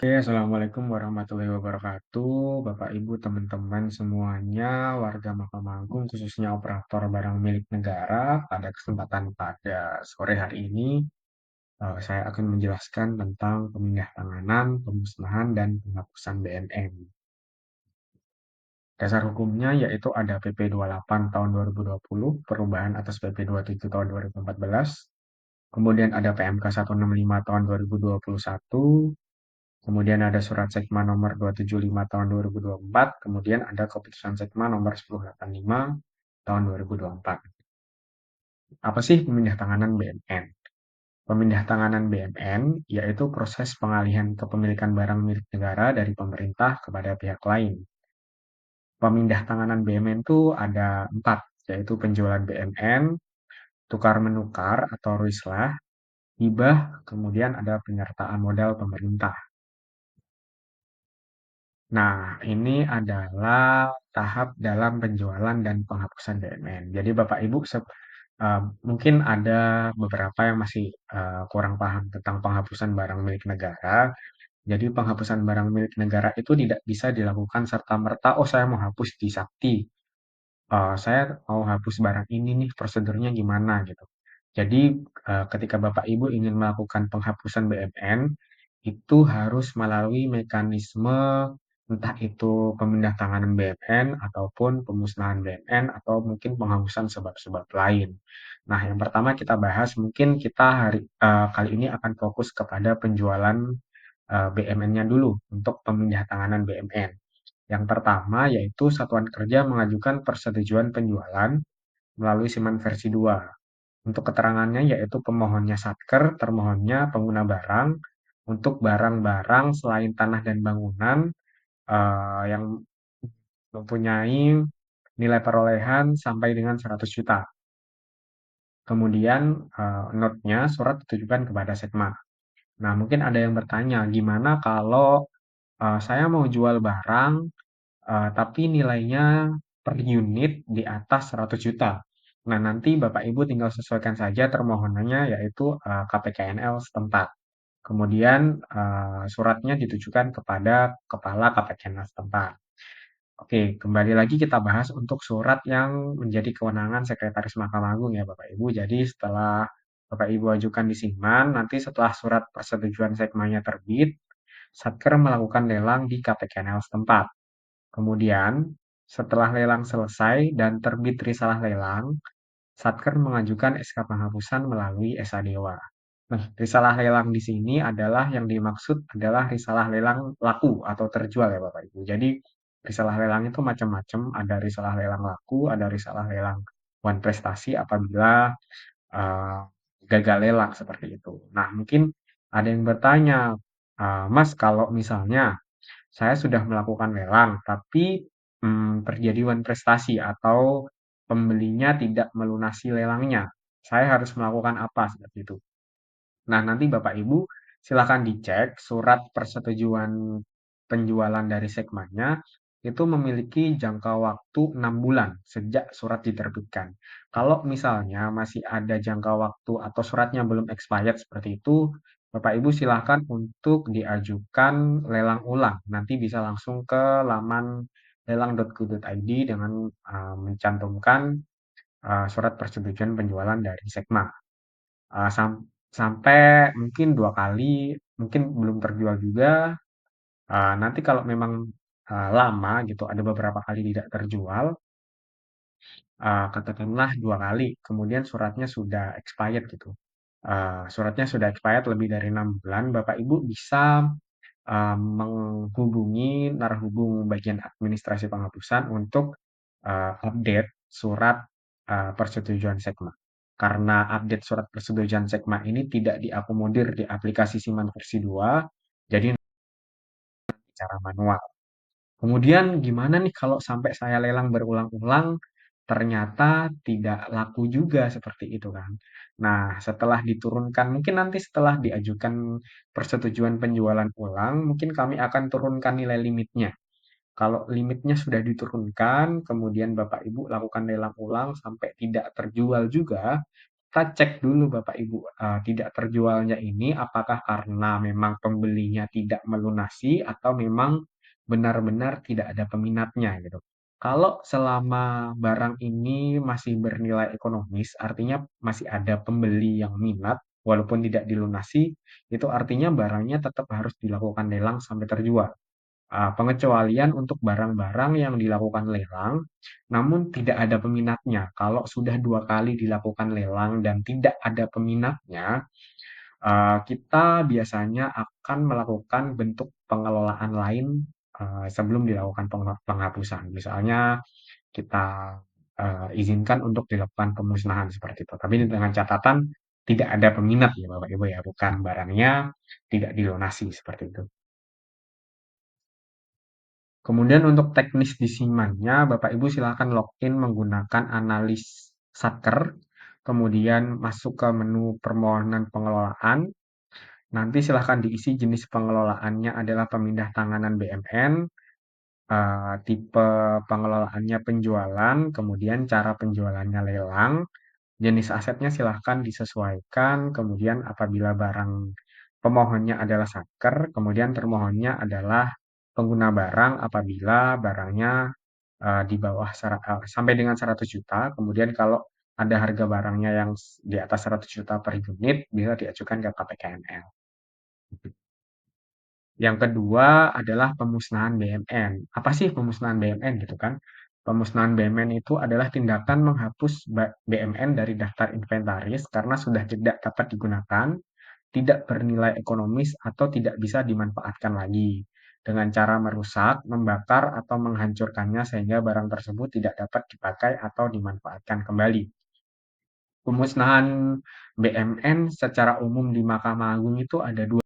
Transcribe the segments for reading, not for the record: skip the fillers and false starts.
Oke, Assalamualaikum warahmatullahi wabarakatuh, Bapak Ibu, teman-teman semuanya, warga Mahkamah Agung, khususnya operator barang milik negara. Pada kesempatan pada sore hari ini, saya akan menjelaskan tentang pemindah tanganan, pemusnahan, dan penghapusan BMN. Dasar hukumnya yaitu ada PP 28 tahun 2020, perubahan atas PP 27 tahun 2014, kemudian ada PMK 165 tahun 2021. Kemudian ada Surat Sekma nomor 275 tahun 2024, kemudian ada Keputusan Sekma nomor 1085 tahun 2024. Apa sih pemindah tanganan BMN? Pemindah tanganan BMN yaitu proses pengalihan kepemilikan barang milik negara dari pemerintah kepada pihak lain. Pemindah tanganan BMN itu ada 4, yaitu penjualan BMN, tukar menukar atau ruislah, hibah, kemudian ada penyertaan modal pemerintah. Nah, ini adalah tahap dalam penjualan dan penghapusan BMN. Jadi Bapak Ibu mungkin ada beberapa yang masih kurang paham tentang penghapusan barang milik negara. Jadi penghapusan barang milik negara itu tidak bisa dilakukan serta-merta, oh saya mau hapus di Sakti, saya mau hapus barang ini nih, prosedurnya gimana gitu. Jadi ketika Bapak Ibu ingin melakukan penghapusan BMN, itu harus melalui mekanisme entah itu pemindah tanganan BMN ataupun pemusnahan BMN atau mungkin penghapusan sebab-sebab lain. Nah, yang pertama kita bahas mungkin kita kali ini akan fokus kepada penjualan BMN-nya dulu untuk pemindah tanganan BMN. Yang pertama yaitu Satuan Kerja mengajukan persetujuan penjualan melalui Siman versi 2. Untuk keterangannya yaitu pemohonnya Satker, termohonnya pengguna barang untuk barang-barang selain tanah dan bangunan yang mempunyai nilai perolehan sampai dengan 100 juta. Kemudian note-nya surat ditujukan kepada Sekma. Nah, mungkin ada yang bertanya, gimana kalau saya mau jual barang tapi nilainya per unit di atas 100 juta. Nah, nanti Bapak Ibu tinggal sesuaikan saja termohonannya yaitu KPKNL setempat. Kemudian suratnya ditujukan kepada Kepala KPKNL setempat. Oke, kembali lagi kita bahas untuk surat yang menjadi kewenangan Sekretaris Mahkamah Agung ya Bapak Ibu. Jadi setelah Bapak Ibu ajukan di Siman, nanti setelah surat persetujuan sekmanya terbit, Satker melakukan lelang di KPKNL setempat. Kemudian, setelah lelang selesai dan terbit risalah lelang, Satker mengajukan SK penghapusan melalui SA Dewa. Nah, risalah lelang di sini adalah yang dimaksud adalah risalah lelang laku atau terjual ya Bapak Ibu. Jadi, risalah lelang itu macam-macam, ada risalah lelang laku, ada risalah lelang wan prestasi apabila eh, gagal lelang seperti itu. Nah, mungkin ada yang bertanya, Mas, kalau misalnya saya sudah melakukan lelang, tapi terjadi wan prestasi atau pembelinya tidak melunasi lelangnya. Saya harus melakukan apa seperti itu. Nah, nanti Bapak Ibu silakan dicek surat persetujuan penjualan dari Sekmanya itu memiliki jangka waktu 6 bulan sejak surat diterbitkan. Kalau misalnya masih ada jangka waktu atau suratnya belum expired seperti itu, Bapak Ibu silakan untuk diajukan lelang ulang. Nanti bisa langsung ke laman lelang.go.id dengan mencantumkan surat persetujuan penjualan dari Sekma. Sampai mungkin 2 kali, mungkin belum terjual juga. Nanti kalau memang lama gitu, ada beberapa kali tidak terjual, katakanlah 2 kali, kemudian suratnya sudah expired gitu. Suratnya sudah expired lebih dari 6 bulan, Bapak Ibu bisa menghubungi narhubung bagian administrasi penghapusan untuk update surat persetujuan Sekma. Karena update surat persetujuan Sekma ini tidak diakomodir di aplikasi Siman versi 2, jadi secara manual. Kemudian gimana nih kalau sampai saya lelang berulang-ulang, ternyata tidak laku juga seperti itu kan. Nah, setelah diturunkan, mungkin nanti setelah diajukan persetujuan penjualan ulang, mungkin kami akan turunkan nilai limitnya. Kalau limitnya sudah diturunkan, kemudian Bapak Ibu lakukan lelang ulang sampai tidak terjual juga, kita cek dulu Bapak Ibu, tidak terjualnya ini apakah karena memang pembelinya tidak melunasi atau memang benar-benar tidak ada peminatnya gitu. Kalau selama barang ini masih bernilai ekonomis, artinya masih ada pembeli yang minat, walaupun tidak dilunasi, itu artinya barangnya tetap harus dilakukan lelang sampai terjual. Pengecualian untuk barang-barang yang dilakukan lelang, namun tidak ada peminatnya. Kalau sudah 2 kali dilakukan lelang dan tidak ada peminatnya, kita biasanya akan melakukan bentuk pengelolaan lain sebelum dilakukan penghapusan. Misalnya kita izinkan untuk dilakukan pemusnahan seperti itu. Tapi dengan catatan tidak ada peminat ya Bapak Ibu ya, bukan barangnya tidak dilunasi seperti itu. Kemudian untuk teknis desimannya, Bapak Ibu silakan login menggunakan analis Satker, kemudian masuk ke menu permohonan pengelolaan. Nanti silahkan diisi jenis pengelolaannya adalah pemindah tanganan BMN, tipe pengelolaannya penjualan, kemudian cara penjualannya lelang, jenis asetnya silahkan disesuaikan, kemudian apabila barang pemohonnya adalah satker, kemudian termohonnya adalah pengguna barang apabila barangnya di bawah sampai dengan 100 juta, kemudian kalau ada harga barangnya yang di atas 100 juta per unit, bisa diajukan ke KPKNL. Yang kedua adalah pemusnahan BMN. Apa sih pemusnahan BMN gitu kan? Pemusnahan BMN itu adalah tindakan menghapus BMN dari daftar inventaris karena sudah tidak dapat digunakan, tidak bernilai ekonomis atau tidak bisa dimanfaatkan lagi. Dengan cara merusak, membakar, atau menghancurkannya sehingga barang tersebut tidak dapat dipakai atau dimanfaatkan kembali. Pemusnahan BMN secara umum di Mahkamah Agung itu ada dua.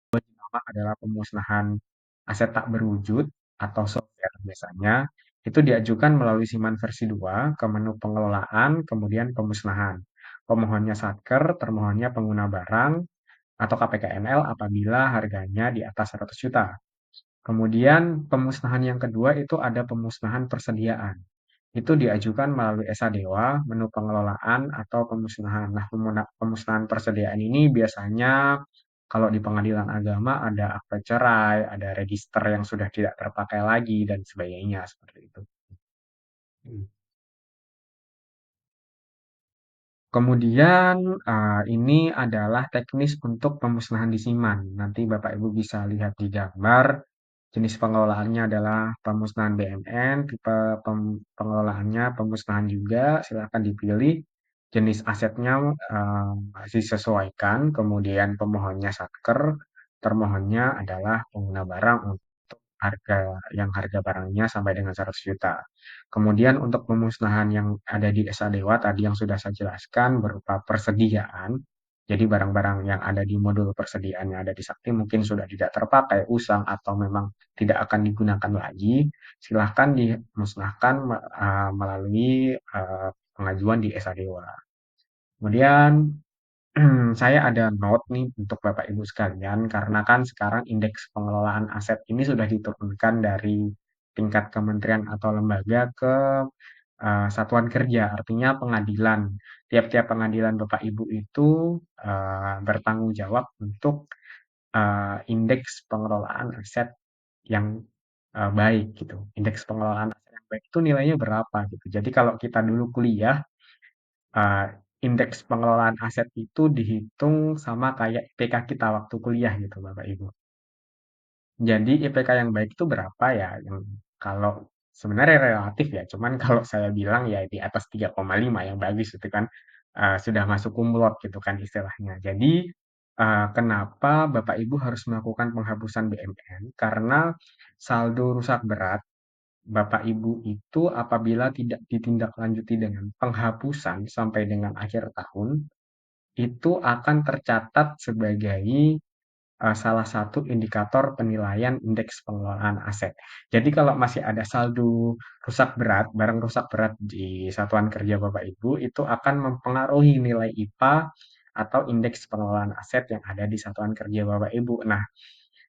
Pertama adalah pemusnahan aset tak berwujud atau software biasanya. Itu diajukan melalui Siman versi 2 ke menu pengelolaan, kemudian pemusnahan. Pemohonnya Satker, termohonnya pengguna barang, atau KPKNL apabila harganya di atas 100 juta. Kemudian pemusnahan yang kedua itu ada pemusnahan persediaan. Itu diajukan melalui Esa Dewa, menu pengelolaan atau pemusnahan. Nah, pemusnahan persediaan ini biasanya kalau di pengadilan agama ada akte cerai, ada register yang sudah tidak terpakai lagi dan sebagainya seperti itu. Hmm. Kemudian ini adalah teknis untuk pemusnahan di Siman. Nanti Bapak Ibu bisa lihat di gambar. Jenis pengelolaannya adalah pemusnahan BMN, tipe pengelolaannya pemusnahan juga, silakan dipilih. Jenis asetnya masih sesuaikan, kemudian pemohonnya satker, termohonnya adalah pengguna barang untuk harga harga barangnya sampai dengan 100 juta. Kemudian untuk pemusnahan yang ada di Esa Dewa tadi yang sudah saya jelaskan berupa persediaan, jadi barang-barang yang ada di modul persediaan yang ada di Sakti mungkin sudah tidak terpakai, usang, atau memang tidak akan digunakan lagi, silahkan dimusnahkan melalui pengajuan di Esa Dewa. Kemudian saya ada note nih untuk Bapak Ibu sekalian, karena kan sekarang indeks pengelolaan aset ini sudah diturunkan dari tingkat kementerian atau lembaga ke satuan kerja, artinya pengadilan. Tiap-tiap pengadilan Bapak Ibu itu bertanggung jawab untuk indeks pengelolaan aset yang baik gitu. Indeks pengelolaan aset yang baik itu nilainya berapa gitu. Jadi kalau kita dulu kuliah, uh, indeks pengelolaan aset itu dihitung sama kayak IPK kita waktu kuliah gitu Bapak Ibu. Jadi IPK yang baik itu berapa ya? Yang kalau sebenarnya relatif ya, cuman kalau saya bilang ya di atas 3,5 yang bagus itu kan sudah masuk kumlot gitu kan istilahnya. Jadi kenapa Bapak Ibu harus melakukan penghapusan BMN? Karena saldo rusak berat Bapak Ibu itu apabila tidak ditindaklanjuti dengan penghapusan sampai dengan akhir tahun, itu akan tercatat sebagai salah satu indikator penilaian indeks pengelolaan aset. Jadi kalau masih ada saldo rusak berat, barang rusak berat di satuan kerja Bapak Ibu, itu akan mempengaruhi nilai IPA atau indeks pengelolaan aset yang ada di satuan kerja Bapak Ibu. Nah,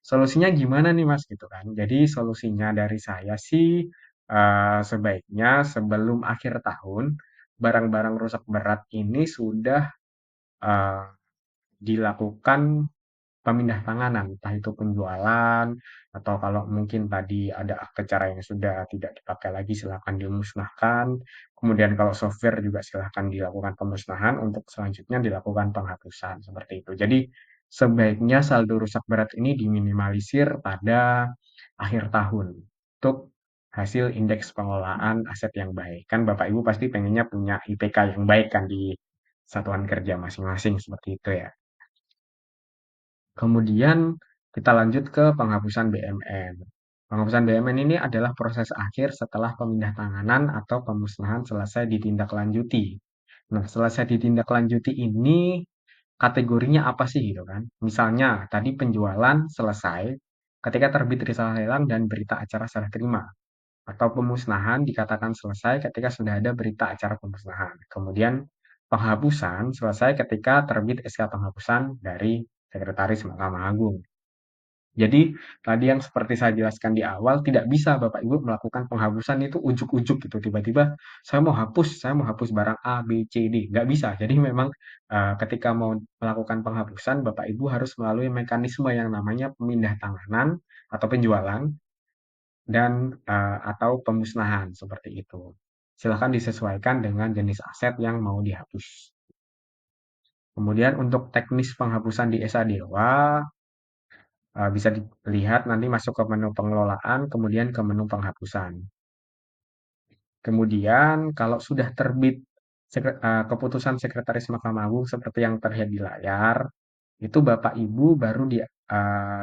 solusinya gimana nih Mas gitu kan. Jadi solusinya dari saya sih sebaiknya sebelum akhir tahun barang-barang rusak berat ini sudah eh, dilakukan pemindah tanganan, entah itu penjualan atau kalau mungkin tadi ada akte cerai yang sudah tidak dipakai lagi silakan dimusnahkan. Kemudian kalau software juga silakan dilakukan pemusnahan untuk selanjutnya dilakukan penghapusan seperti itu. Jadi sebaiknya saldo rusak berat ini diminimalisir pada akhir tahun untuk hasil indeks pengelolaan aset yang baik. Kan Bapak Ibu pasti pengennya punya IPK yang baik kan di satuan kerja masing-masing seperti itu ya. Kemudian kita lanjut ke penghapusan BMN. Penghapusan BMN ini adalah proses akhir setelah pemindahan atau pemusnahan selesai ditindaklanjuti. Nah, selesai ditindaklanjuti ini kategorinya apa sih gitu kan? Misalnya tadi penjualan selesai ketika terbit risalah lelang dan berita acara serah terima. Atau pemusnahan dikatakan selesai ketika sudah ada berita acara pemusnahan. Kemudian penghapusan selesai ketika terbit SK penghapusan dari Sekretaris Mahkamah Agung. Jadi tadi yang seperti saya jelaskan di awal, tidak bisa Bapak Ibu melakukan penghapusan itu ujuk-ujuk gitu. Tiba-tiba saya mau hapus barang A, B, C, D. Nggak bisa. Jadi memang ketika mau melakukan penghapusan, Bapak Ibu harus melalui mekanisme yang namanya pemindah tanganan atau penjualan dan atau pemusnahan seperti itu. Silakan disesuaikan dengan jenis aset yang mau dihapus. Kemudian untuk teknis penghapusan di ESA Dewa, bisa dilihat nanti masuk ke menu pengelolaan, kemudian ke menu penghapusan. Kemudian kalau sudah terbit keputusan Sekretaris Mahkamah Agung seperti yang terlihat di layar, itu Bapak Ibu baru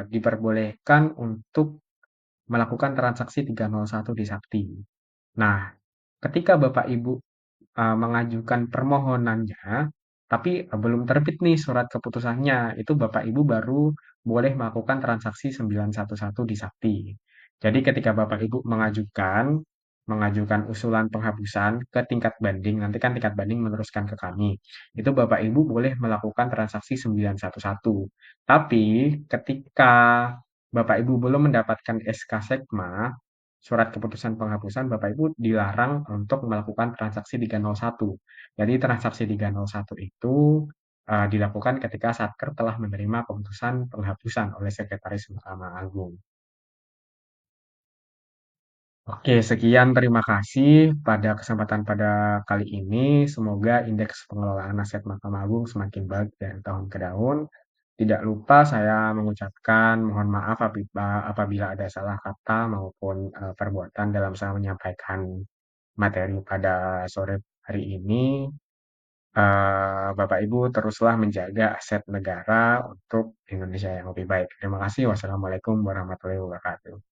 diperbolehkan untuk melakukan transaksi 301 di Sakti. Nah, ketika Bapak Ibu mengajukan permohonannya, tapi belum terbit nih surat keputusannya, itu Bapak Ibu baru boleh melakukan transaksi 911 di Sakti. Jadi ketika Bapak Ibu mengajukan usulan penghapusan ke tingkat banding, nanti kan tingkat banding meneruskan ke kami. Itu Bapak Ibu boleh melakukan transaksi 911. Tapi ketika Bapak Ibu belum mendapatkan SK Sekma, surat keputusan penghapusan, Bapak Ibu dilarang untuk melakukan transaksi 301. Jadi transaksi 301 itu dilakukan ketika Satker telah menerima keputusan penghapusan oleh Sekretaris Mahkamah Agung. Oke, sekian terima kasih pada kesempatan pada kali ini. Semoga indeks pengelolaan aset Mahkamah Agung semakin baik dari tahun ke tahun. Tidak lupa saya mengucapkan mohon maaf apabila ada salah kata maupun perbuatan dalam saya menyampaikan materi pada sore hari ini. Bapak Ibu teruslah menjaga aset negara untuk Indonesia yang lebih baik. Terima kasih. Wassalamualaikum warahmatullahi wabarakatuh.